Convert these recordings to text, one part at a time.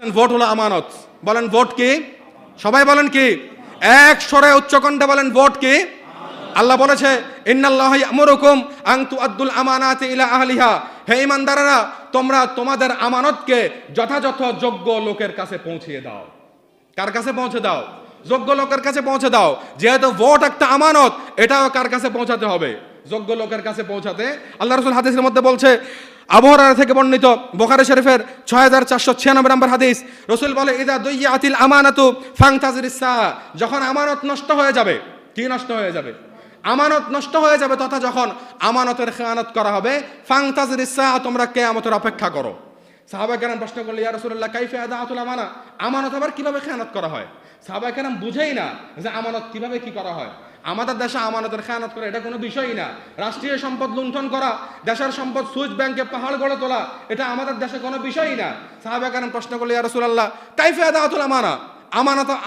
Vote হলো আমানত। বলেন ভোট কি? সবাই বলেন কি? এক স্বরে উচ্চকণ্ঠে বলেন ভোট কি? আল্লাহ বলেছে ইন্নাল্লাহা ইয়ামুরুকুম আন তুআদ্দুল আমানাতি ইলা আহলিহা, হে ঈমানদারেরা তোমরা তোমাদের আমানতকে যথাযথ যোগ্য লোকের কাছে পৌঁছিয়ে দাও। কার কাছে পৌঁছে দাও? যোগ্য লোকের কাছে পৌঁছে দাও। যেহেতু ভোট একটা আমানত, এটাও কার কাছে পৌঁছাতে হবে? যোগ্য লোকের কাছে পৌঁছাতে। আল্লাহ রাসূল হাদিসের মধ্যে বলছে, আবু হুরায়রা থেকে বর্ণিত, বুখারী শরীফের 6496 নম্বর হাদিস, রাসূল বলে ইযা দুইয়াতিল আমানাতু ফাংতাজিরিস সাআ, যখন আমানত নষ্ট হয়ে যাবে। কি নষ্ট হয়ে যাবে? আমানত নষ্ট হয়ে যাবে, তথা যখন আমানতের খেয়ানত করা হবে, ফাংতাজিরিস সাআ, তোমরা কিয়ামতের অপেক্ষা করো। সাহাবায়ে কেরাম প্রশ্ন করলেন, ইয়া রাসূলুল্লাহ কাইফা আদাআতুল আমানা, আমানত আবার কিভাবে খেয়ানত করা হয়? সাহাবায়ে কেরাম বুঝেই না যে আমানত কিভাবে কি করা হয়। আমাদের দেশে আমানতের খেয়ানত করা এটা কোনো বিষয়ই না। রাষ্ট্রীয় সম্পদ লুণ্ঠন করা, দেশের সম্পদ সুইচ ব্যাংকে পাহাড় গড়ে তোলা, এটা আমাদের দেশে কোনো বিষয়ই না। সাহাবায়ে কেরাম প্রশ্ন করলেন, ইয়া রাসূলুল্লাহ কাইফা আদাআতুল আমানা,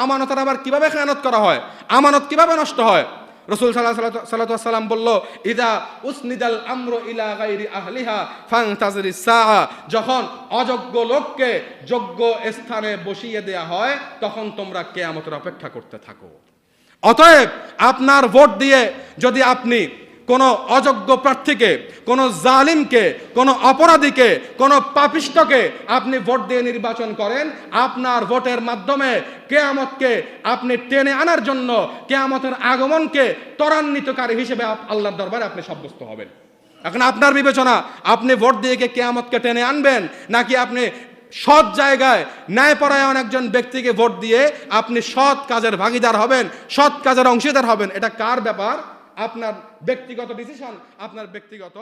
আমানতের আবার কিভাবে খেয়ানত করা হয়? আমানত কিভাবে নষ্ট হয়? রাসূল সাল্লাল্লাহু আলাইহি সাল্লাম বলল, ইদা উসনিদাল আমরু ইলা গায়রি আহলিহা ফাংতাজিরিস সাআ, যখন অযোগ্য লোককে যোগ্য স্থানে বসিয়ে দেয়া হয়, তখন তোমরা কিয়ামতের অপেক্ষা করতে থাকো। অতএব আপনার ভোট দিয়ে যদি আপনি কোনো অযোগ্য প্রার্থীকে, কোনো জালিমকে, কোনো অপরাধীকে, কোনো পাপিষ্টকে আপনি ভোট দিয়ে নির্বাচন করেন, আপনার ভোটের মাধ্যমে কিয়ামতকে আপনি টেনে আনার জন্য, কিয়ামতের আগমনকে ত্বরান্বিতকারী হিসেবে আল্লাহর দরবারে আপনি সাব্যস্ত হবেন। এখন আপনার বিবেচনা, আপনি ভোট দিয়ে কিয়ামতকে টেনে আনবেন, নাকি আপনি সৎ জায়গায় ন্যায়পরায়ণ একজন ব্যক্তিকে ভোট দিয়ে আপনি সৎ কাজের ভাগীদার হবেন, সৎ কাজের অংশীদার হবেন। এটা কার ব্যাপার? আপনার ব্যক্তিগত ডিসিশন, আপনার ব্যক্তিগত